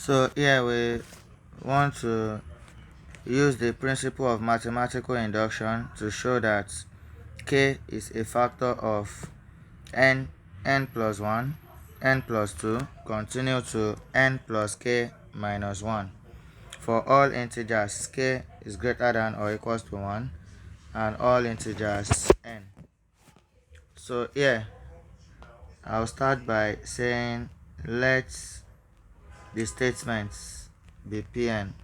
So here we want to use the principle of mathematical induction to show that k is a factor of n plus 1, n plus 2, continue to n plus k minus 1. For all integers, k is greater than or equals to 1, and all integers n. So here, I'll start by saying let the statements be Pn.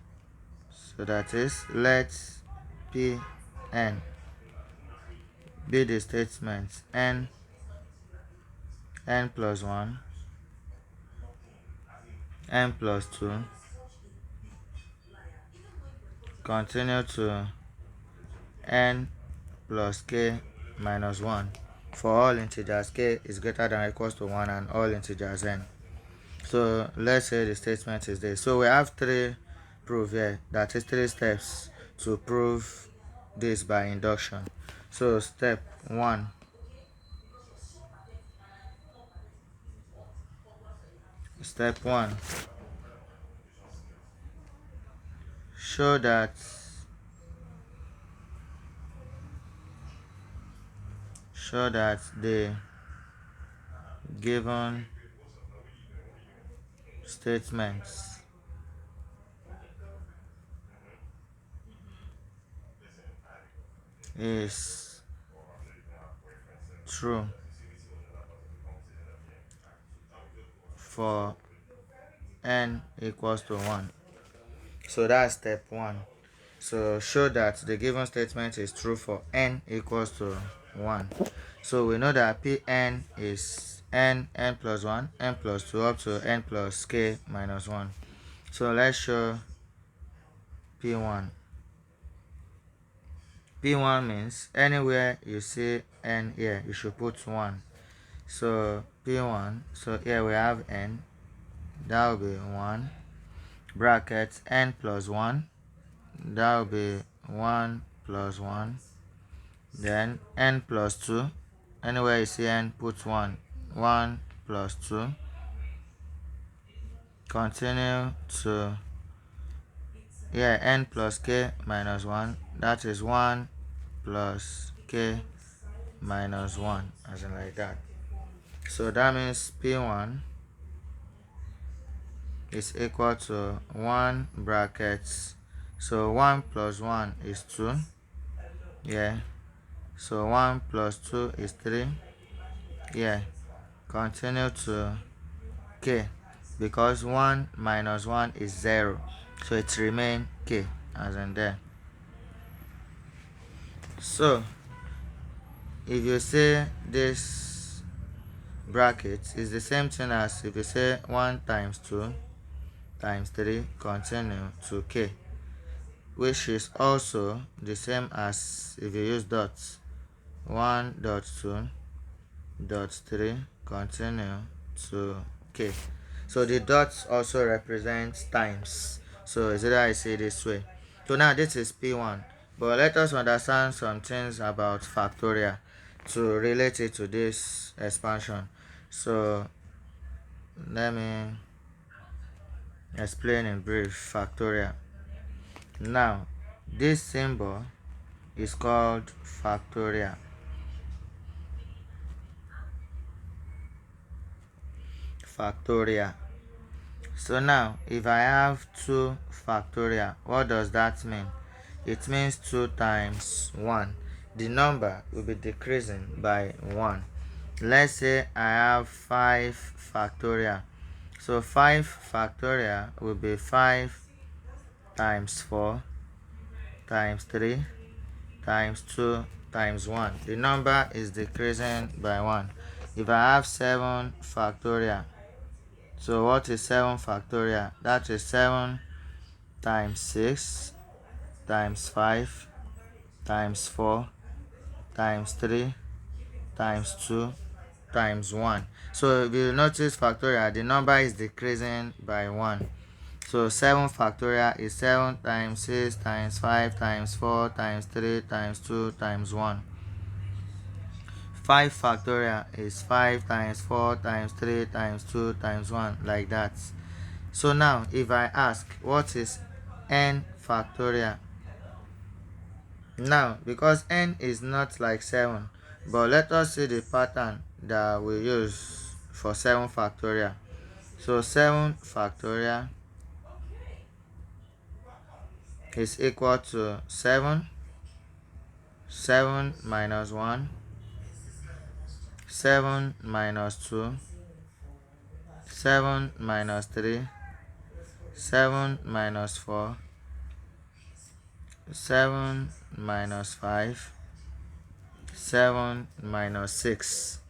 So that is, let Pn be the statements n plus 1, n plus 2, continue to n plus k minus 1. For all integers, k is greater than or equals to 1 and all integers n. So let's say the statement is this. So we have three proof here, that is 3 steps to prove this by induction. So step 1, show that the given statements is true for n equals to 1. So that's step 1. So show that the given statement is true for n equals to 1. So we know that Pn is n plus 1, n plus 2 up to n plus k minus 1. So let's show P1. P1 means anywhere you see n here, you should put 1. So P1, so here we have n, that will be 1, bracket n plus 1, that will be 1 plus 1, then n plus 2, anywhere you see n, put 1, 1 plus 2, continue to here n plus k minus 1, that is 1 plus k minus 1, as in like that. So that means P1 is equal to 1 brackets, so 1 plus 1 is 2, yeah, so 1 plus 2 is 3, yeah, continue to k, because 1 minus 1 is 0, so it remains k, as in there. So if you say this bracket is the same thing as if you say 1 times 2 times 3 continue to k, which is also the same as if you use dots, 1 dot 2 dot 3 continue to k. So the dots also represent times, so is either I say this way. So now this is P1, but let us understand some things about factorial to relate it to this expansion. So let me explain in brief factorial. Now this symbol is called factorial. So now if I have 2 factorial, what does that mean? It means 2 times 1. The number will be decreasing by 1. Let's say I have 5 factorial. So 5 factorial will be 5 times 4 times 3 times 2 times 1. The number is decreasing by 1. If I have 7 factorial, so what is 7 factorial? That is 7 times 6 times 5 times 4 times 3 times 2 times 1. So if you notice factorial, the number is decreasing by 1. So 7 factorial is 7 times 6 times 5 times 4 times 3 times 2 times 1. 5 factorial is 5 times 4 times 3 times 2 times 1, like that. So now if I ask what is n factorial, now because n is not like 7, but let us see the pattern that we use for 7 factorial. So 7 factorial is equal to 7 minus 1, 7 minus 2, 7 minus 3, 7 minus 4, 7 minus 5, 7 minus 6.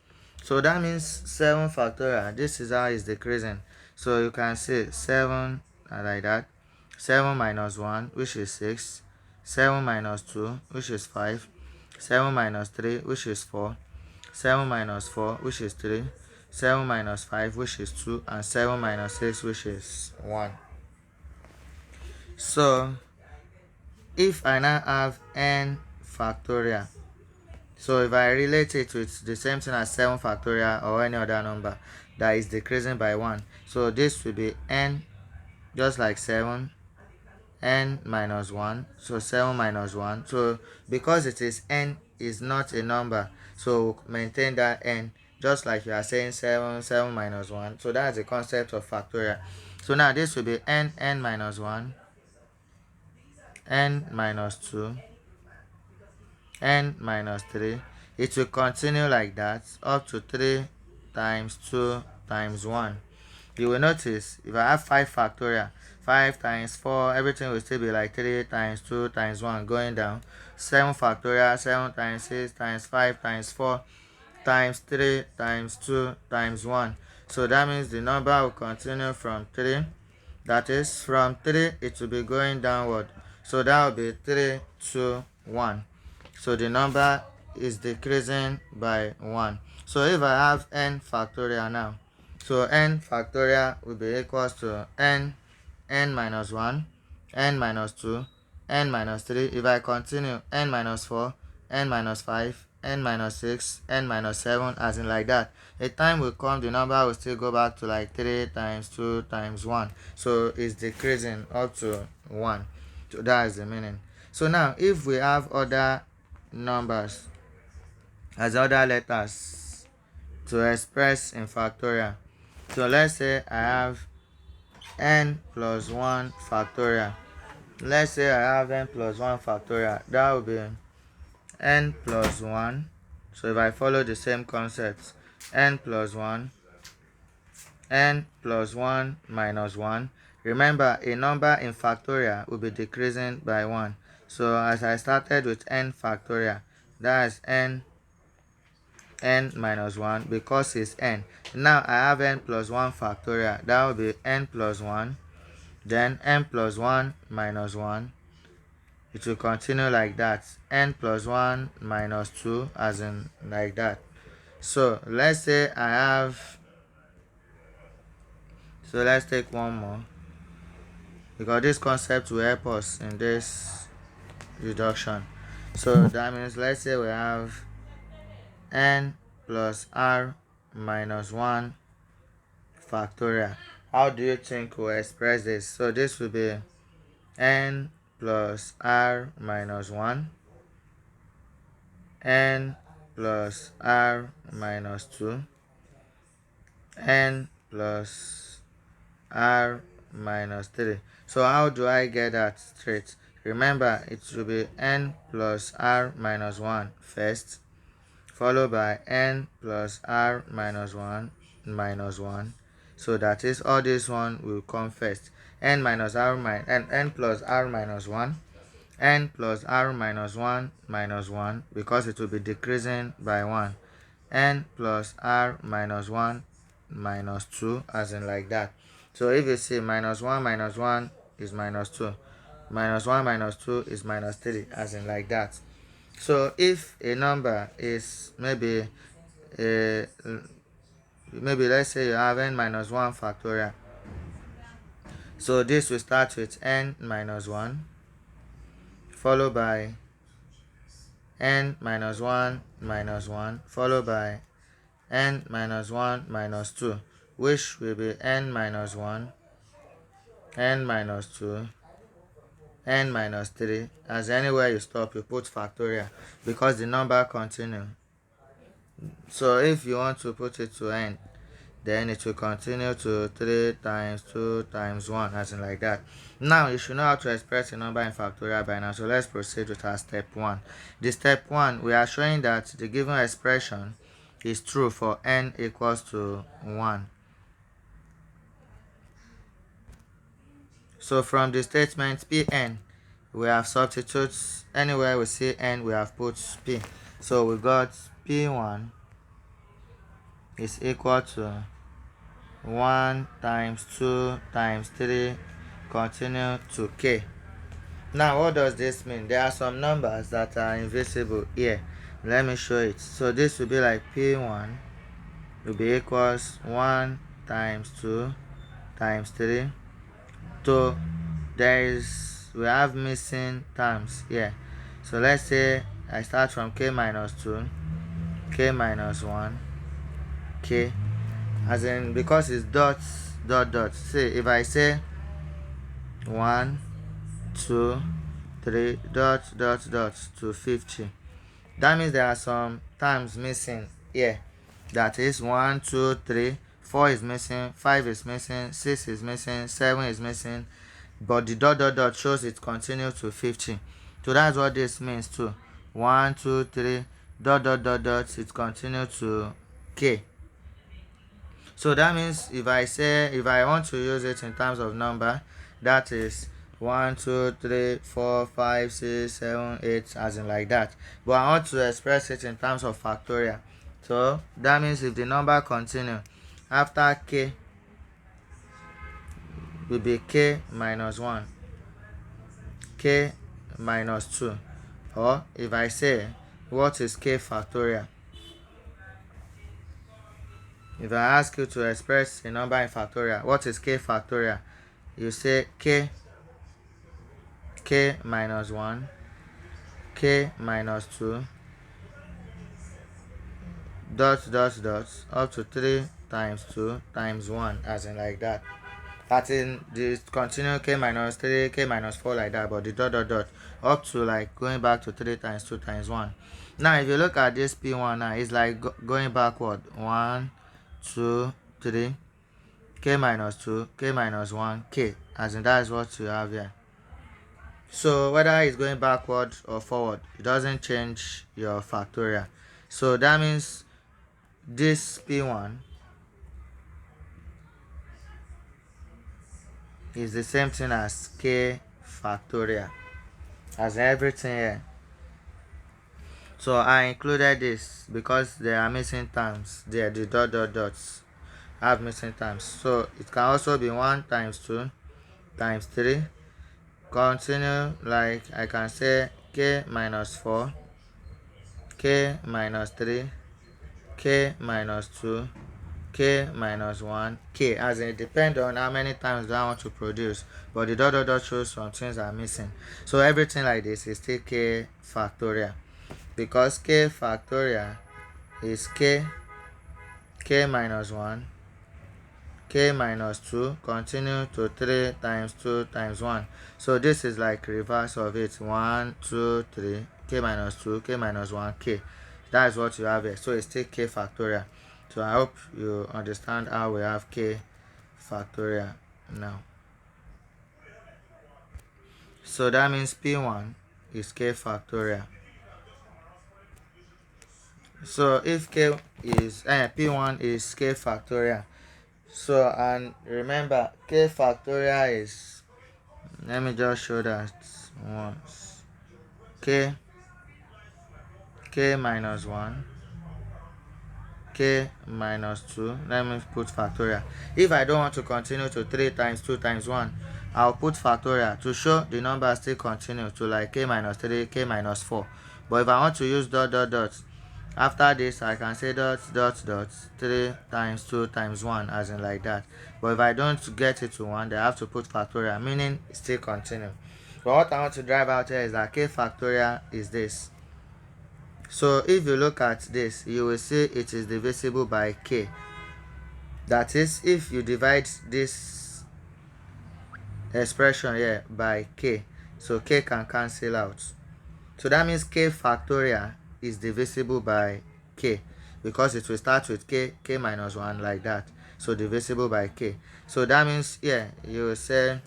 So that means 7 factorial, this is how it's decreasing. So you can see 7 like that, 7 minus 1, which is 6, 7 minus 2, which is 5, 7 minus 3, which is 4, 7 minus 4, which is 3, 7 minus 5, which is 2, and 7 minus 6, which is 1. So if I now have n factorial, so if I relate it with the same thing as 7 factorial or any other number that is decreasing by 1, so this will be n, just like 7, n minus 1, so 7 minus 1. So because it is n is not a number, so we'll maintain that n, just like you are saying 7 minus 1. So that's the concept of factorial. So now this will be n minus 1, n minus 2, n minus 3. It will continue like that up to 3 times 2 times 1. You will notice if I have 5 factorial, 5 times 4, everything will still be like 3 times 2 times 1 going down. 7 factorial, 7 times 6 times 5 times 4 times 3 times 2 times 1. So that means the number will continue from 3. That is, from 3 it will be going downward. So that will be 3, 2, 1. So the number is decreasing by 1. So if I have n factorial now, so n factorial will be equals to n minus 1, n minus 2, n minus 3. If I continue, n minus 4, n minus 5, n minus 6, n minus 7, as in like that. A time will come, the number will still go back to like 3 times 2 times 1. So it's decreasing up to 1. So that is the meaning. So now if we have other numbers as other letters to express in factorial, so let's say I have n plus 1 factorial. Let's say I have n plus 1 factorial. That will be n plus 1. So if I follow the same concept, n plus 1, n plus 1 minus 1. Remember, a number in factorial will be decreasing by 1. So as I started with n factorial, that's n minus 1 because it's n. Now I have n plus 1 factorial. That will be n plus 1. Then n plus 1 minus 1. It will continue like that. N plus 1 minus 2, as in like that. So let's say I have, so let's take one more, because this concept will help us in this reduction. So that means let's say we have n plus r minus 1 factorial. How do you think we'll express this? So this will be n plus r minus 1, n plus r minus 2, n plus r minus 3. So how do I get that straight? Remember, it should be n plus r minus 1 first, followed by n plus r minus 1 minus 1. So that is, all this one will come first. N minus r minus n plus r minus 1, n plus r minus 1 minus 1, because it will be decreasing by 1. N plus r minus 1 minus 2, as in like that. So if you see minus 1 minus 1 is minus 2, minus 1 minus 2 is minus 3, as in like that. So if a number is maybe let's say you have n minus 1 factorial, so this will start with n minus 1 followed by n minus 1 minus 1 followed by n minus 1 minus 2, which will be n minus 1 n minus 2, n minus 3. As anywhere you stop, you put factorial because the number continue. So if you want to put it to n, then it will continue to 3 times 2 times 1, as in like that. Now you should know how to express a number in factorial by now. So let's proceed with our step 1. The step 1, we are showing that the given expression is true for n equals to 1. So from the statement Pn, we have substitutes. Anywhere we see n, we have put p. So we got P1 is equal to 1 times 2 times 3 continue to k. Now what does this mean? There are some numbers that are invisible here. Let me show it. So this will be like P1 will be equals 1 times 2 times 3. So we have missing terms here. So let's say I start from k minus 2, k minus 1, k, as in because it's dots dot dot. See, if I say 1 2 3 dot dot dot to 50, that means there are some terms missing here. That is 1 2 3, 4 is missing, 5 is missing, 6 is missing, 7 is missing, but the dot dot dot shows it continues to 50. So that's what this means too. 1 2 3 dot dot dot dot, it continues to k. So that means if I want to use it in terms of number, that is 1 2 3 4 5 6 7 8, as in like that. But I want to express it in terms of factorial. So that means if the number continue, after k will be k minus 1, k minus 2. Or if I say, what is k factorial? If I ask you to express a number in factorial, what is k factorial? You say k minus 1, k minus 2, dot dot dot, up to 3 times 2 times 1, as in like that. That in the continue k minus 3, k minus 4, like that, but the dot dot dot up to like going back to 3 times 2 times 1. Now if you look at this P1 now, it's like going backward. 1 2 3, k minus 2, k minus 1, k, as in that is what you have here. So whether it's going backward or forward, it doesn't change your factorial. So that means this P1 is the same thing as k factorial, as everything here. So I included this because there are missing terms there. The dot dot dots have missing terms. So it can also be 1 times 2 times 3. Continue, like I can say k minus 4, k minus 3, k minus 2, k minus 1, k, as it depends on how many times do I want to produce, but the dot dot dot shows some things are missing. So everything like this is still k factorial, because k factorial is k minus 1, k minus 2 continue to 3 times 2 times 1. So this is like reverse of it. 1 2 3, k minus 2, k minus 1, k. That is what you have here. So it's still k factorial. So I hope you understand how we have k factorial now. So that means P1 is k factorial. So if k is P1 is k factorial. So, and remember, k factorial is, let me just show that once. k minus 1, k minus 2. Let me put factorial. If I don't want to continue to 3 times 2 times 1, I'll put factorial to show the number still continue to like k minus 3, k minus 4. But if I want to use dot dot dot, after this I can say dot dot dot 3 times 2 times 1, as in like that. But if I don't get it to 1, then I have to put factorial, meaning it still continue. But what I want to drive out here is that k factorial is this. So if you look at this, you will see it is divisible by k. That is, if you divide this expression here by k, so k can cancel out. So that means k factorial is divisible by k, because it will start with k minus 1 like that, so divisible by k. So that means here you will say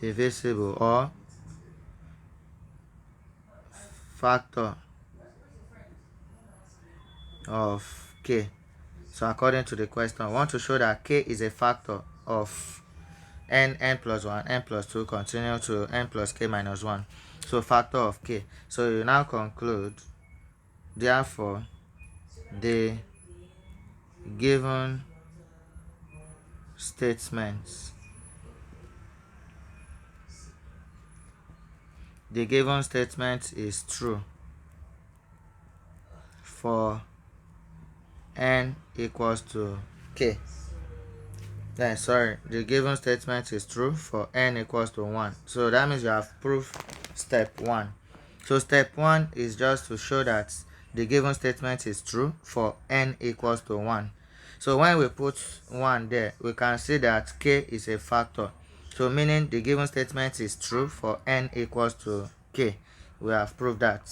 divisible or factor of k. So according to the question, I want to show that k is a factor of n plus 1, n plus 2, continue to n plus k minus 1. So factor of k. So you now conclude, therefore, the given statements is true for n equals to k. The given statement is true for n equals to 1. So that means you have proved step 1. So step 1 is just to show that the given statement is true for n equals to 1. So when we put 1 there, we can see that k is a factor. So meaning the given statement is true for n equals to k. We have proved that.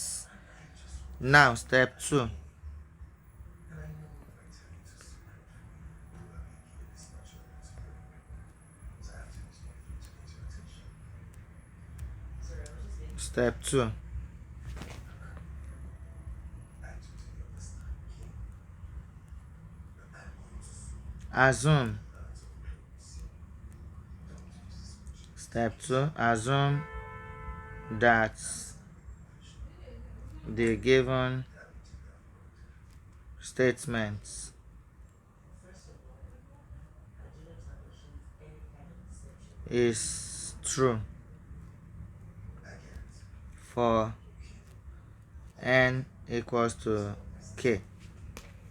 Now step 2. Step 2. Assume. Step 2. Assume that the given statement is true for n equals to k.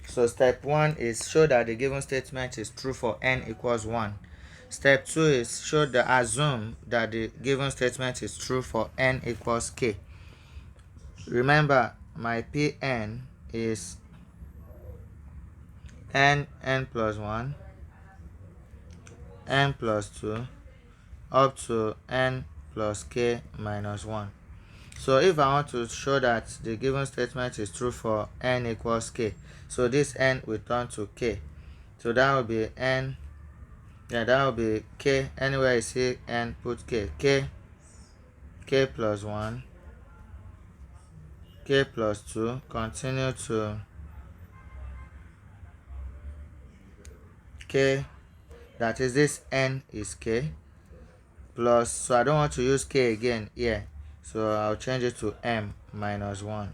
So step 1 is show that the given statement is true for n equals 1. Step 2 is show the assume that the given statement is true for n equals k. Remember, my Pn is n plus 1, n plus 2, up to n plus k minus 1. So if I want to show that the given statement is true for n equals k, so this n will turn to k. So that will be n, that will be k. Anywhere you see n, put k. K plus 1, k plus 2, continue to k, that is this n is k, plus, so I don't want to use k again here, so I'll change it to m minus 1,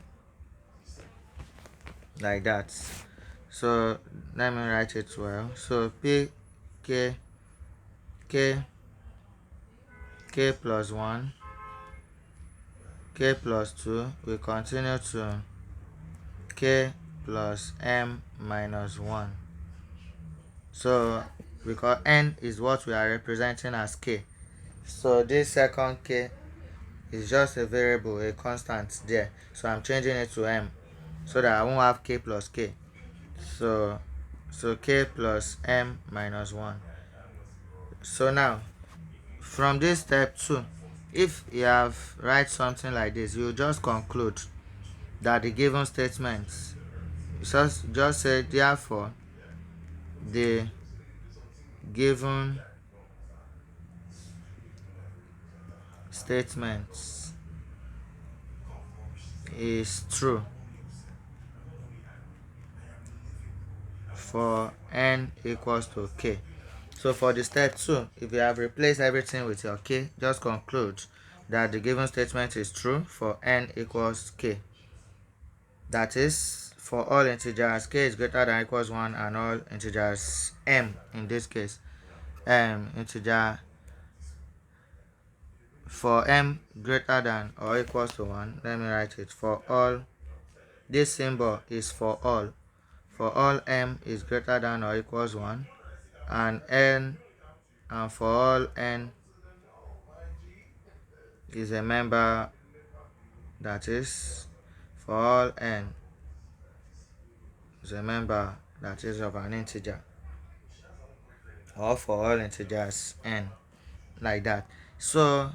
like that. So let me write it well. So p k k k plus 1, k plus 2 will continue to k plus m minus 1. So because n is what we are representing as k, so this second k is just a variable, a constant there, so I'm changing it to m so that I won't have k plus k. So k plus m minus 1. So now from this step 2, if you have write something like this, you just conclude that the given statement, just say therefore the given statement is true for n equals to k. So for the step 2, if you have replaced everything with your k, just conclude that the given statement is true for n equals k. That is, for all integers, k is greater than or equals 1, and all integers, m in this case, integer, for m greater than or equals to 1, let me write it, for all, this symbol is for all m is greater than or equals 1, and for all n is a member, that is, for all n is a member that is of an integer. or for all integers n, like that. So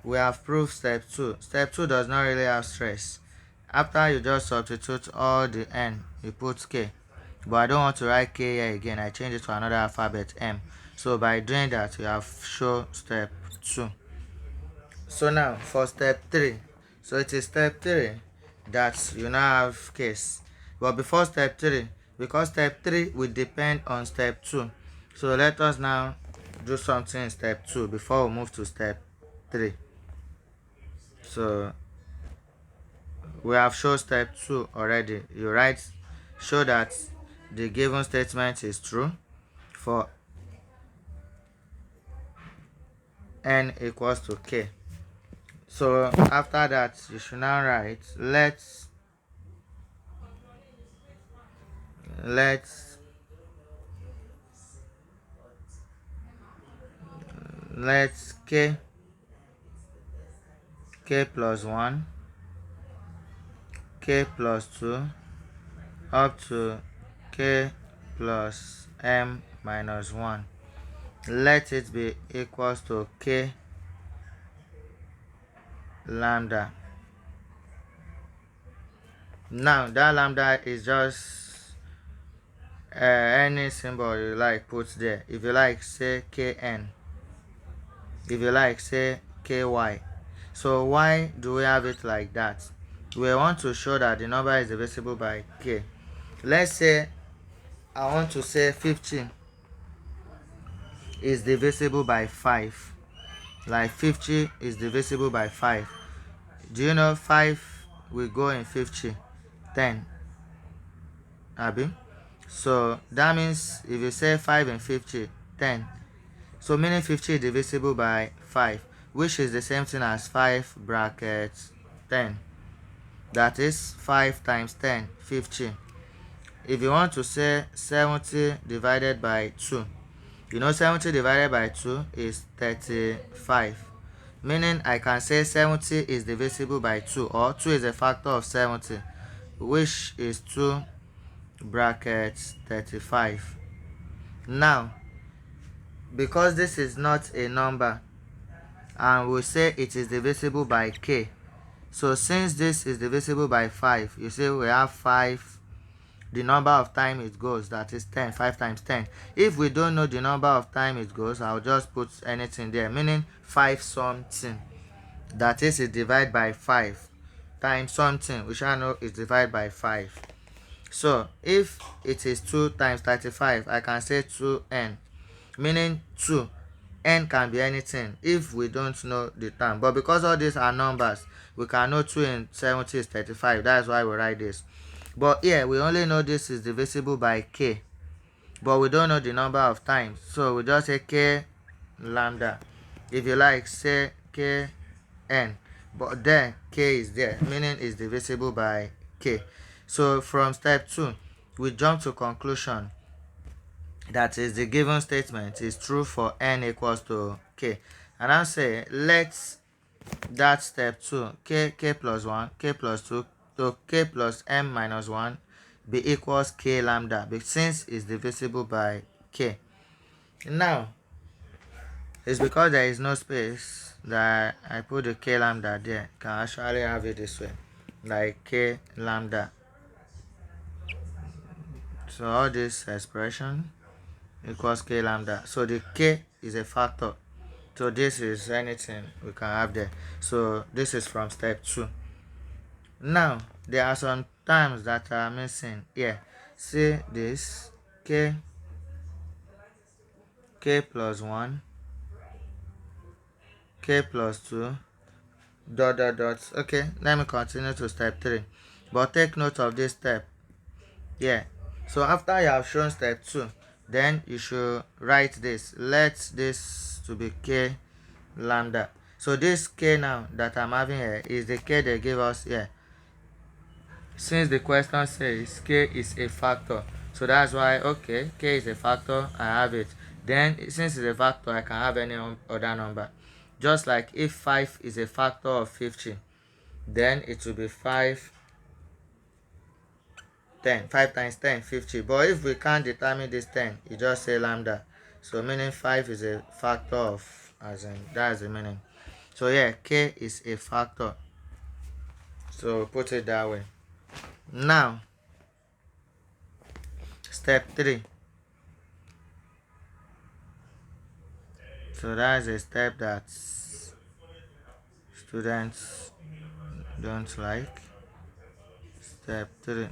we have proved step 2. Step 2 does not really have stress. After you just substitute all the n, you put k. But I don't want to write k here again. I change it to another alphabet m. So by doing that, you have shown step 2. So now for step 3. So it is step 3 that you now have case. But before step 3, because step 3 will depend on step 2. So let us now do something in step 2 before we move to step 3. So we have shown step 2 already. You write, show that the given statement is true for n equals to k. So after that, you should now write, let's k plus 1, k plus 2 up to k plus m minus 1. Let it be equals to k lambda. Now that lambda is just any symbol you like put there. If you like, say kn. If you like, say ky. So why do we have it like that? We want to show that the number is divisible by k. Let's say I want to say 50 is divisible by 5. Like 50 is divisible by 5. Do you know 5 will go in 50? 10. Abi? So that means if you say 5 in 50, 10. So meaning 50 is divisible by 5, which is the same thing as 5 brackets 10. That is 5 times 10, 50. If you want to say 70 divided by 2, you know 70 divided by 2 is 35. Meaning I can say 70 is divisible by 2, or 2 is a factor of 70, which is 2 brackets 35. Now, because this is not a number, and we say it is divisible by k, so since this is divisible by 5, you see we have 5, the number of time it goes, that is 10. 5 times 10. If we don't know the number of time it goes, I'll just put anything there, meaning 5 something. That is, it divide by 5 times something, which I know is divided by 5. So if it is 2 times 35, I can say 2n, meaning 2. N can be anything if we don't know the term. But because all these are numbers, we can know 2 in 70 is 35. That's why we write this. But here, we only know this is divisible by k. But we don't know the number of times. So we just say k lambda. If you like, say k n. But then k is there, meaning it's divisible by k. So from step 2, we jump to conclusion. That is, the given statement is true for n equals to k. And I'll say, let's that step 2, k plus 1, k plus 2 to k plus m minus 1 be equals k lambda, since it's divisible by k. Now, it's because there is no space that I put the k lambda there. You can actually have it this way, like k lambda. So all this expression equals k lambda. So the k is a factor. So this is anything we can have there. So this is from step 2. Now, there are some terms that are missing here. See this, k plus 1, k plus 2, dot dot dot. Okay, let me continue to step 3. But take note of this step. Yeah. So after you have shown step 2, then you should write this. Let this to be k lambda. So this k now that I'm having here is the k they give us here. Since the question says k is a factor, so that's why, okay, k is a factor, I have it. Then since it's a factor, I can have any other number. Just like if 5 is a factor of 50, then it will be 5 10. 5 times 10, 50. But if we can't determine this 10, you just say lambda. So meaning 5 is a factor of, as in that's the meaning. So yeah, k is a factor. So put it that way. Now, step 3. So that's a step that students don't like. Step 3.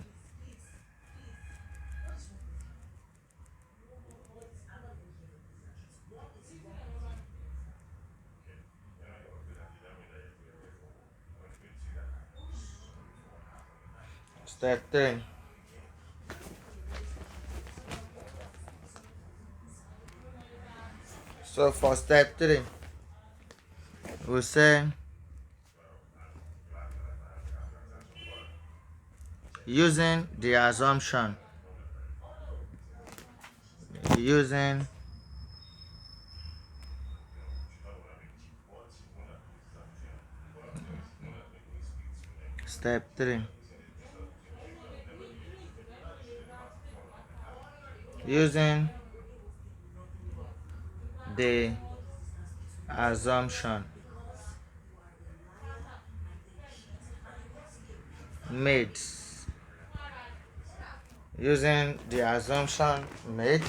Step 3. So for step 3, we say using the assumption, using step 3, using the assumption made, using the assumption made,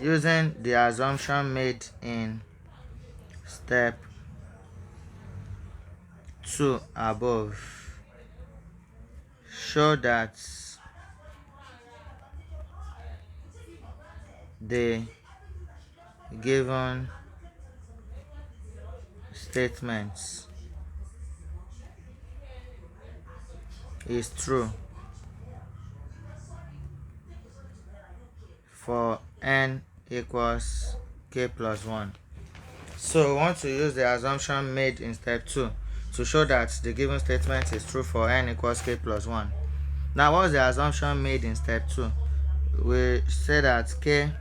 using the assumption made in step 2 above, show that the given statements is true for n equals k plus 1. So we want to use the assumption made in step 2 to show that the given statement is true for n equals k plus 1. Now, what was the assumption made in step 2? We say that k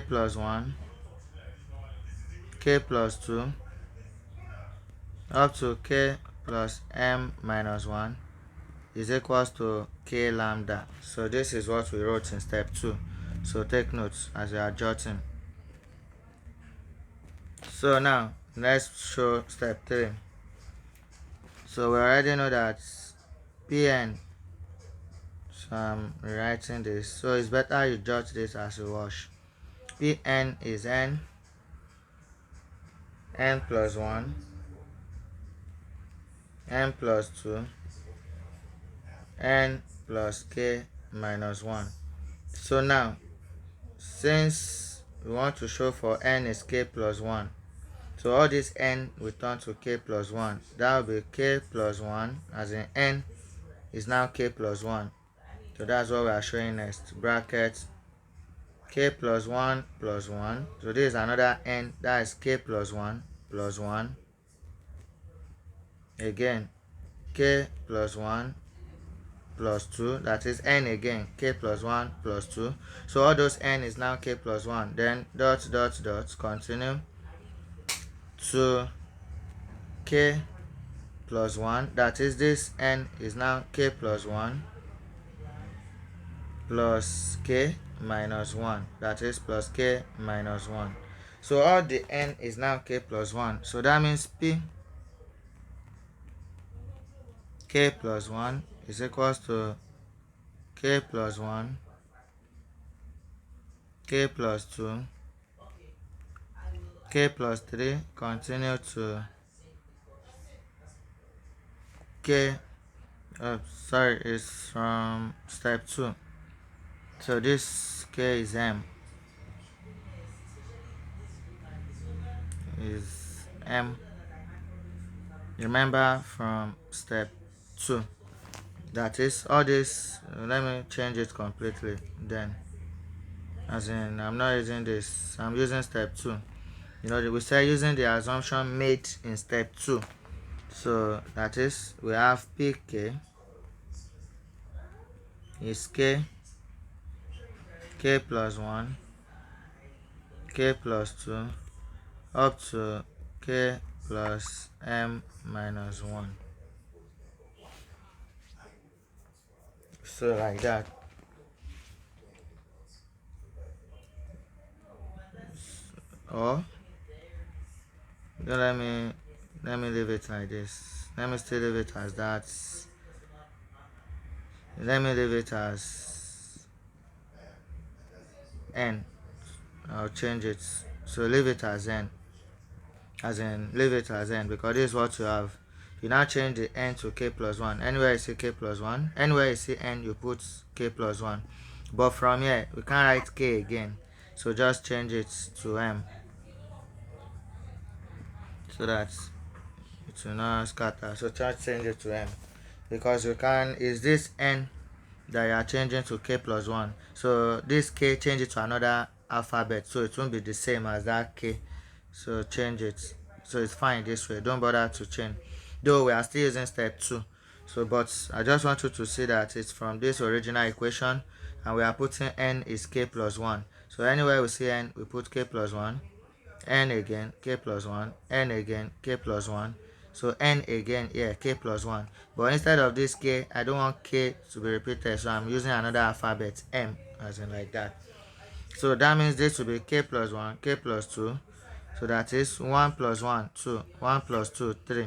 plus 1, k plus 2, up to k plus m minus 1 is equals to k lambda. So this is what we wrote in step 2. So take notes as you are jotting. So now let's show step 3. So we already know that Pn, so I'm rewriting this, so it's better you jot this as you wash. Pn is n plus 1, n plus 2, n plus k minus 1. So now, since we want to show for n is k plus 1, so all this n will turn to k plus 1. That will be k plus 1, as in n is now k plus 1. So that's what we are showing next. Bracket k plus 1 plus 1. So this is another n, that is k plus 1 plus 1. Again, k plus 1 plus 2, that is n again, k plus 1 plus 2. So all those n is now k plus 1. Then dot dot dot, continue to k plus 1, that is this n is now k plus 1 plus k minus 1, that is plus k minus 1. So all the n is now k plus 1. So that means p k plus 1 is equals to k plus 1, k plus 2, k plus 3, continue to k, sorry, it's from step 2. So this k is m, is m, remember from step 2. That is all this, let me change it completely then, as in I'm not using this, I'm using step 2. You know, we say using the assumption made in step 2. So that is, we have pk is k plus 1, k plus 2, up to k plus m minus 1. So like that. Or then let me leave it like this. Let me still leave it as that. Let me leave it as n. I'll change it. So leave it as n. As in leave it as n, because this is what you have. You now change the n to k plus 1. Anywhere you see k plus 1, anywhere you see n, you put k plus 1. But from here, we can't write k again. So just change it to m so that it will not scatter. So just change it to m, because you can, is this n that you are changing to k plus 1. So this k, change it to another alphabet, so it won't be the same as that k. So change it. So it's fine this way. Don't bother to change. Though we are still using step 2. So but I just want you to see that it's from this original equation, and we are putting n is k plus 1. So anywhere we see n, we put k plus 1, n again, k plus 1, n again, k plus 1. So n again here, k plus 1. But instead of this k, I don't want k to be repeated, so I'm using another alphabet, m, as in like that. So that means this will be k plus 1, k plus 2. So that is 1 plus 1, 2, 1 plus 2, 3.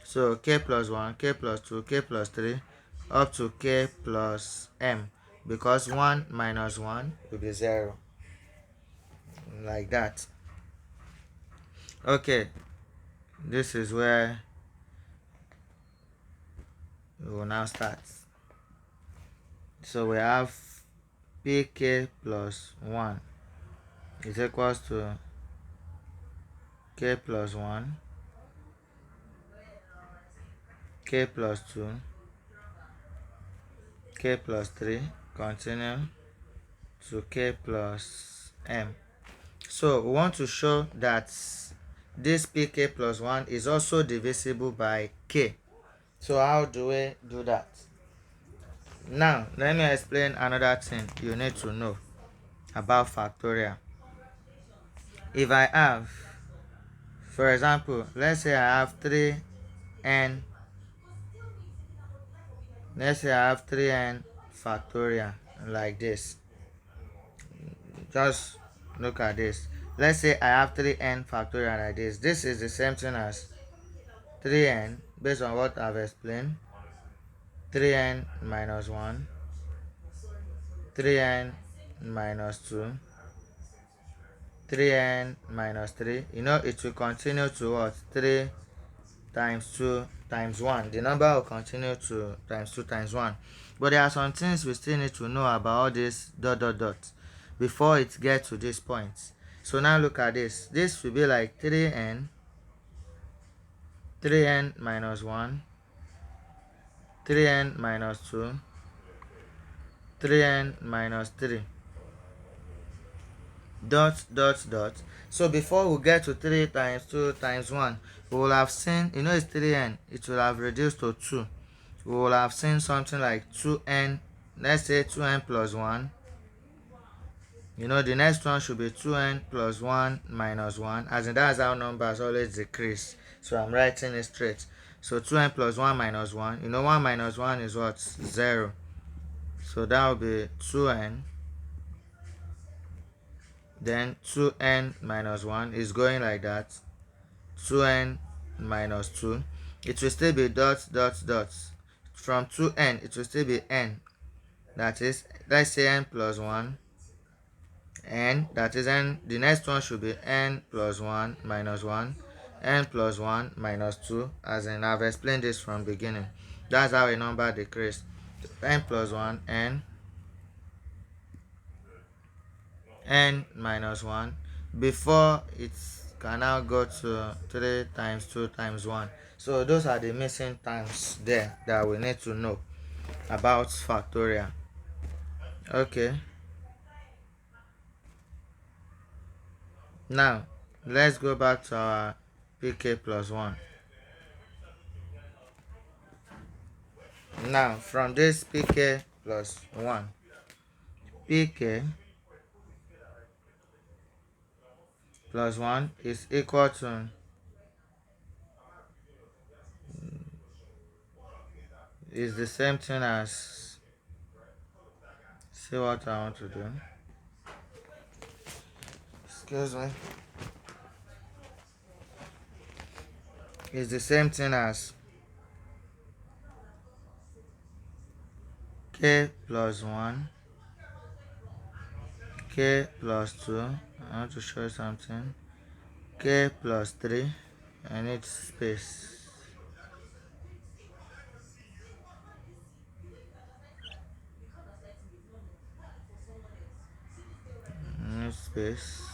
So k plus 1, k plus 2, k plus 3, up to k plus m, because 1 minus 1 will be 0. Like that. Okay, this is where we will now start. So we have pk plus 1 is equals to k plus 1, k plus 2, k plus 3, continue to k plus m. So we want to show that this pk plus 1 is also divisible by k. So how do we do that? Now let me explain another thing you need to know about factorial. If I have, for example, let's say I have 3n, let's say I have 3n factorial like this. Just look at this. Let's say I have 3n factorial like this. This is the same thing as 3n, based on what I've explained. 3n minus 1, 3n minus 2, 3n minus 3. You know, it will continue to what? 3 times 2 times 1. The number will continue to times 2 times 1. But there are some things we still need to know about all this dot dot dot before it gets to this point. So now look at this. This will be like 3n, 3n minus 1, 3n minus 2, 3n minus 3, dot dot dot. So before we get to 3 times 2 times 1, we will have seen, you know, it's 3n, it will have reduced to 2. We will have seen something like 2n, let's say 2n plus 1. You know, the next one should be 2n plus 1 minus 1, as in that's how numbers always decrease. So I'm writing it straight. So 2n plus 1 minus 1, you know, 1 minus 1 is what? 0. So that will be 2n. Then 2n minus 1 is going like that. 2n minus 2. It will still be dot dot dot. From 2n, it will still be n. That is, let's say n plus 1. N, that is n. The next one should be n plus 1 minus 1. N plus 1 minus 2. As in, I've explained this from beginning. That's how a number decreases. N plus 1, n minus 1, before it can now go to 3 times 2 times 1. So those are the missing times there that we need to know about factorial. Okay, now let's go back to our pk plus 1. Now from this pk plus 1, pk plus 1 is equal to, is the same thing as see what I want to do. Excuse me. It's the same thing as k plus 1, k plus 2. I want to show you something. K plus 3. I need space. I need space.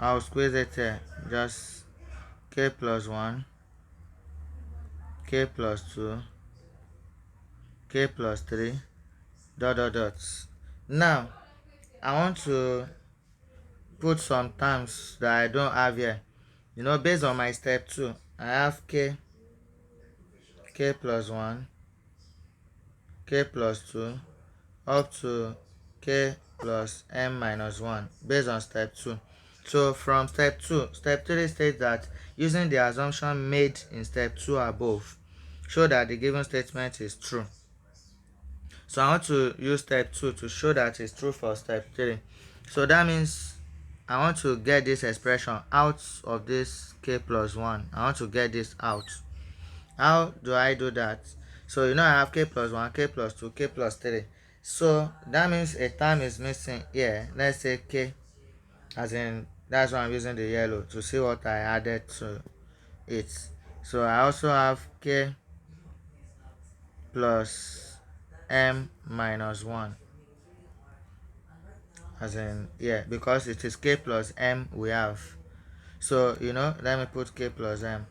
I'll squeeze it here. Just k plus 1, k plus 2, k plus 3, dot dot dots. Now, I want to put some terms that I don't have here. Based on my step 2, I have k plus 1, k plus 2, up to k plus m minus 1, based on step 2. So from step 2, step 3 states that using the assumption made in step 2 above, show that the given statement is true. So I want to use step 2 to show that it's true for step 3. So that means I want to get this expression out of this k plus 1. I want to get this out. How do I do that? So I have k plus 1, k plus 2, k plus 3. So that means a term is missing here. Let's say k, as in that's why I'm using the yellow to see what I added to it. So I also have k plus m minus 1, as in because it is k plus m we have. So let me put k plus m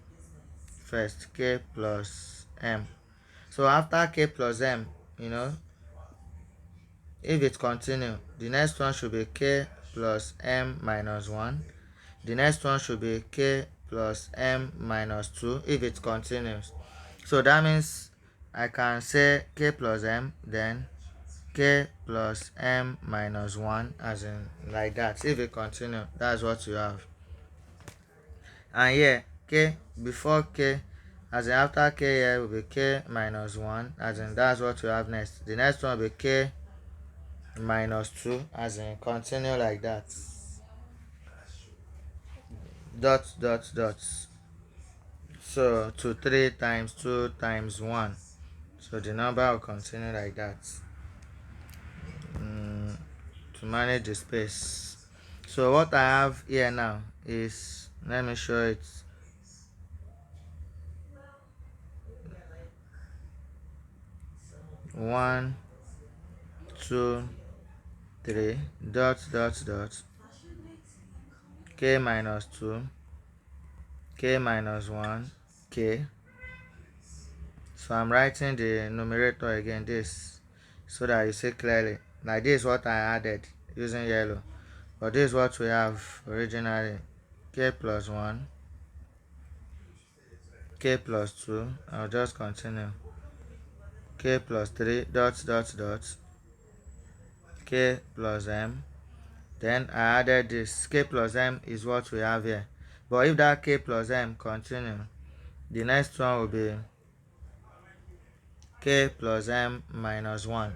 first. K plus m. So after k plus m, if it continue, the next one should be k plus m minus 1. The next one should be k plus m minus 2 if it continues. So that means I can say k plus m, then k plus m minus 1, as in like that. If it continue, that's what you have. And here, k before k, as in after k here will be k minus 1, as in that's what you have next. The next one will be k minus 2, as in continue like that. Dot dot dot. So 2 3 times 2 times 1. So the number will continue like that. To manage the space. So what I have here now is, let me show it. 1 2 3 dot dot dot, k minus 2, k minus 1, k. So I'm writing the numerator again, this, so that you see clearly. Like this is what I added using yellow, but this is what we have originally. K plus 1, k plus 2, I'll just continue. K plus 3 dot dot dot, k plus m. Then I added this. K plus m is what we have here. But if that k plus m continue, the next one will be k plus m minus 1.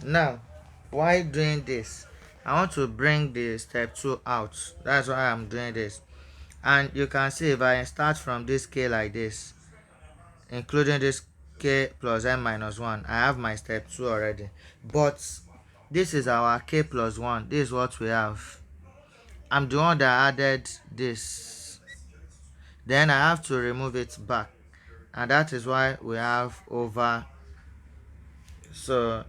Now, while doing this, I want to bring the step 2 out. That's why I'm doing this. And you can see if I start from this k like this, including this k plus m minus 1, I have my step 2 already. But this is our k plus 1. This is what we have. I'm the one that added this. Then I have to remove it back. And that is why we have over. So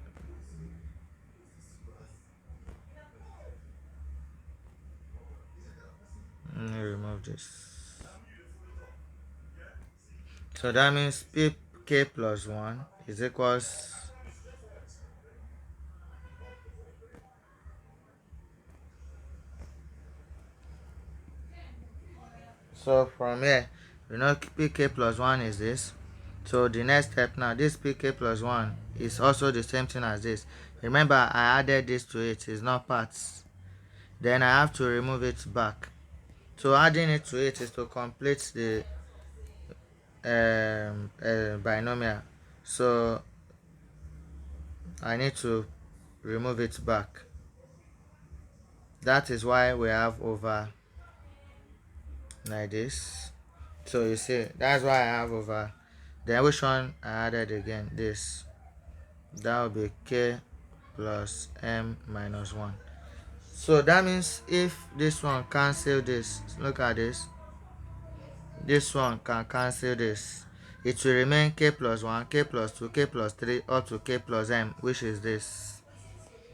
let me remove this. So that means k plus 1 is equals. So from here, pk plus 1 is this. So the next step now, this pk plus 1 is also the same thing as this. Remember, I added this to it. It's not parts. Then I have to remove it back. So adding it to it is to complete the binomial. So I need to remove it back. That is why we have over like this. So you see, that's why I have over. Then which one I added again? This. That will be k plus m minus 1. So that means if this one cancel this, look at this one can cancel this. It will remain k plus 1, k plus 2, k plus 3 up to k plus m, which is this.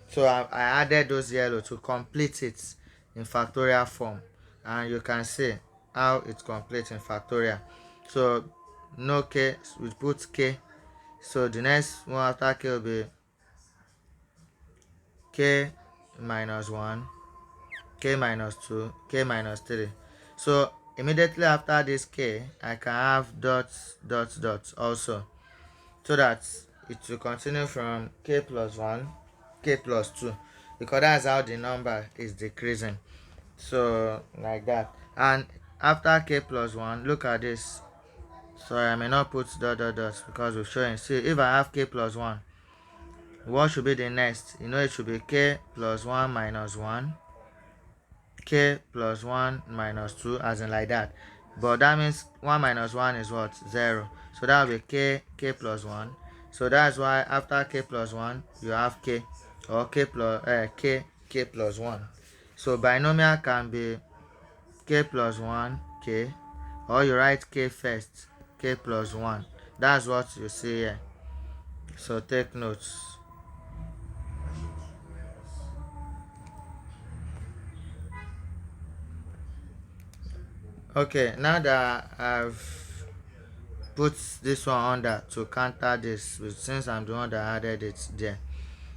So I added those yellow to complete it in factorial form, and you can see how it completes in factorial. So no k, we put k. So the next one after k will be k minus 1, k minus 2, k minus 3. So immediately after this k, I can have dots, dots, dots also, so that it will continue from k plus 1, k plus 2, because that's how the number is decreasing. So like that. And after k plus 1, look at this. Sorry, I may not put dot dot dots because we're showing. See, if I have k plus 1, what should be the next? It should be k plus 1 minus 1, k plus 1 minus 2, as in like that. But that means 1 minus 1 is what? 0. So that will be k plus 1. So that's why after k plus 1, you have k, or k plus 1. So binomial can be k plus 1 k, or you write k first, k plus 1. That's what you see here. So take notes. Okay, now that I've put this one under to counter this, since I'm the one that added it there.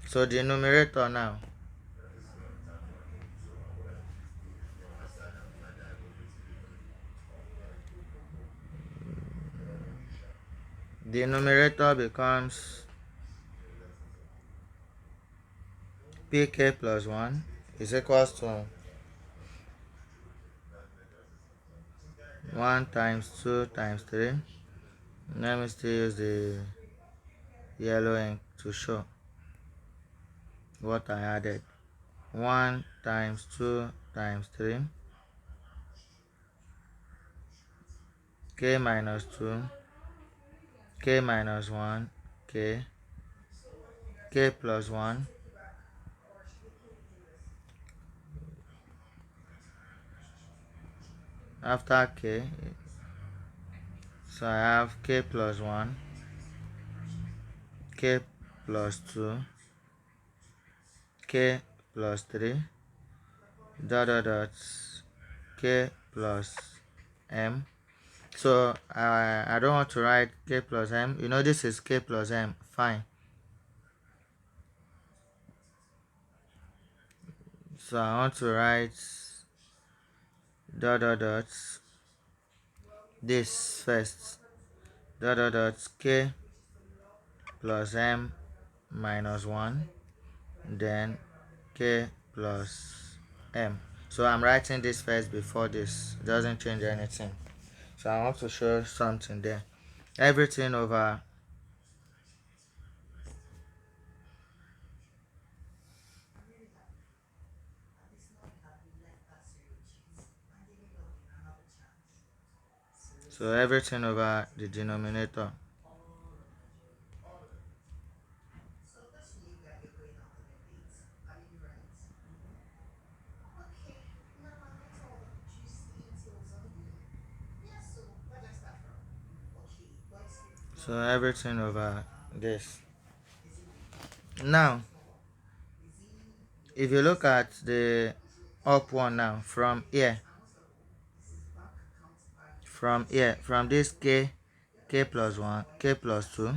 So the numerator now, the numerator becomes pk plus 1 is equals to 1 times 2 times 3. Let me still use the yellow ink to show what I added. 1 times 2 times 3, k minus 2, k minus 1, k plus 1, after k, so I have k plus 1, k plus 2, k plus 3, dot dot dot, k plus m. So I don't want to write k plus m. This is k plus m. Fine. So I want to write dot dot dot this first. Dot dot dot k plus m minus 1. Then k plus m. So I'm writing this first before this. It doesn't change anything. So I want to show something there. Everything over everything over the denominator. So everything over this. Now, if you look at the up one now, from this k plus 1, k plus 2,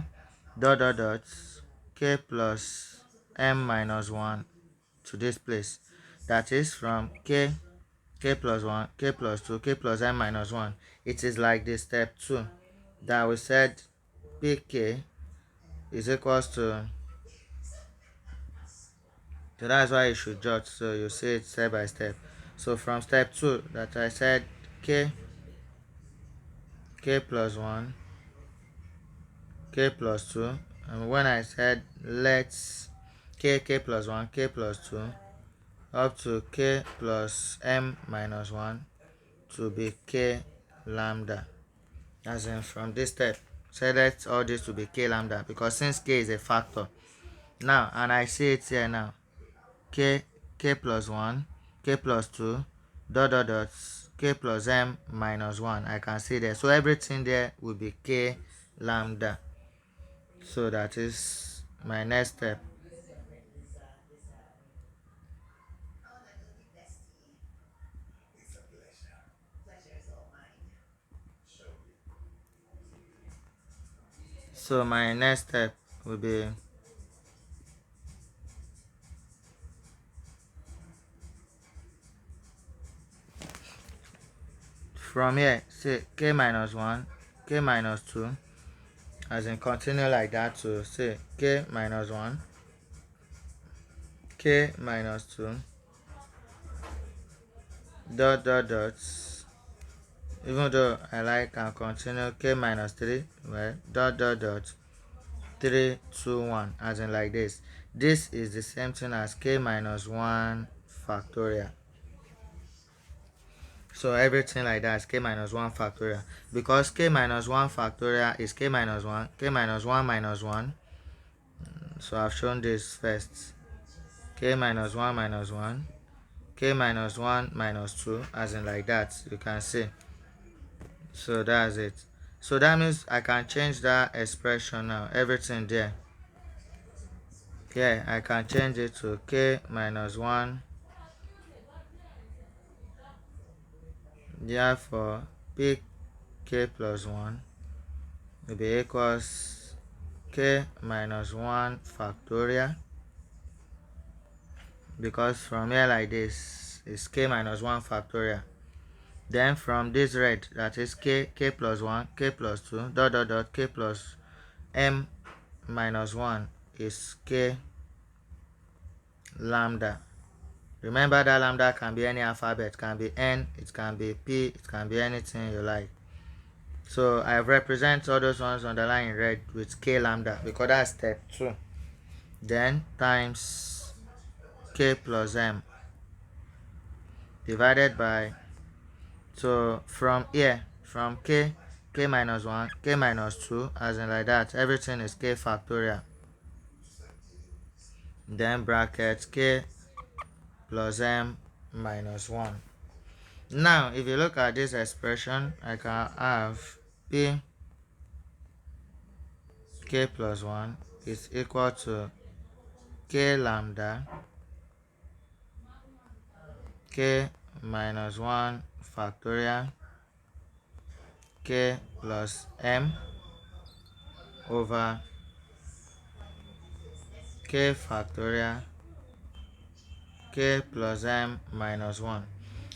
dot dot dot, k plus m minus 1 to this place. That is from k plus 1, k plus 2, k plus m minus 1. It is like this step 2 that we said pk is equals to. So that's why you should jot, so you see it step by step. So from step 2 that I said k plus 1, k plus 2. And when I said let's k plus 1, k plus 2, up to k plus m minus 1 to be k lambda. As in from this step, say let all this to be k lambda, because since k is a factor. Now, and I see it here now, k plus 1, k plus 2, dot dot dot, k plus m minus 1. I can see there. So everything there will be k lambda. So that is my next step. So my next step will be from here, say k minus 1, k minus 2, as in continue like that to say k minus 1, k minus 2, dot dot dot. Even though I like can continue k minus 3, well, dot dot dot, 3, 2, 1, as in like this. This is the same thing as k minus 1 factorial. So everything like that is k minus 1 factorial. Because k minus 1 factorial is k minus 1, k minus 1 minus 1. So I've shown this first. K minus 1 minus 1. K minus 1 minus 2, as in like that. You can see. So that's it. So that means I can change that expression now. Everything there. Yeah, I can change it to k minus 1. Therefore, pk plus 1 will be equals k minus 1 factorial, because from here like this is k minus 1 factorial. Then from this red, that is k plus 1, k plus 2, dot dot dot, k plus m minus 1 is k lambda. Remember that lambda can be any alphabet, can be n, it can be p, it can be anything you like. So I represent all those ones on the line in red with k lambda, because that's step 2. Then times k plus m divided by, so from here, from k minus 1, k minus 2, as in like that, everything is k factorial. Then bracket k plus m minus 1. Now, if you look at this expression, I can have p k plus 1 is equal to k lambda k minus 1 factorial k plus m over k factorial k plus m minus 1.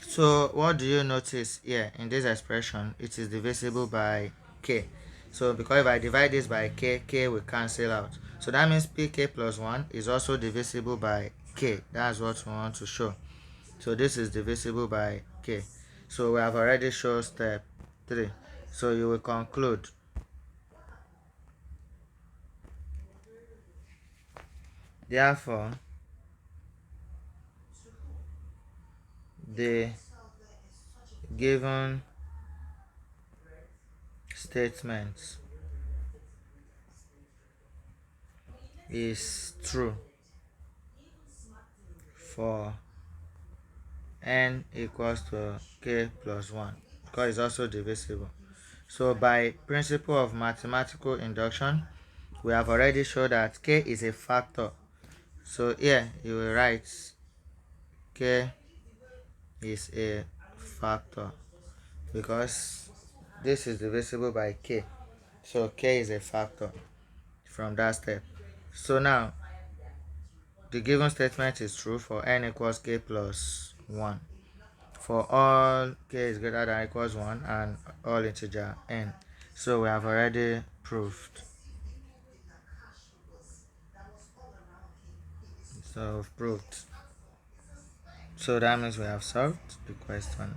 So what do you notice here in this expression? It is divisible by k. So because if I divide this by k will cancel out. So that means pk plus 1 is also divisible by k. That's what we want to show. So this is divisible by k. So we have already shown step 3. So you will conclude. Therefore, the given statement is true for n equals to k plus 1, because it's also divisible. So by principle of mathematical induction, we have already shown that k is a factor. So here you will write k is a factor, because this is divisible by k. So k is a factor from that step. So now the given statement is true for n equals k plus 1. For all k is greater than or equals 1 and all integer n. So we have already proved. So we've proved. So that means we have solved the question.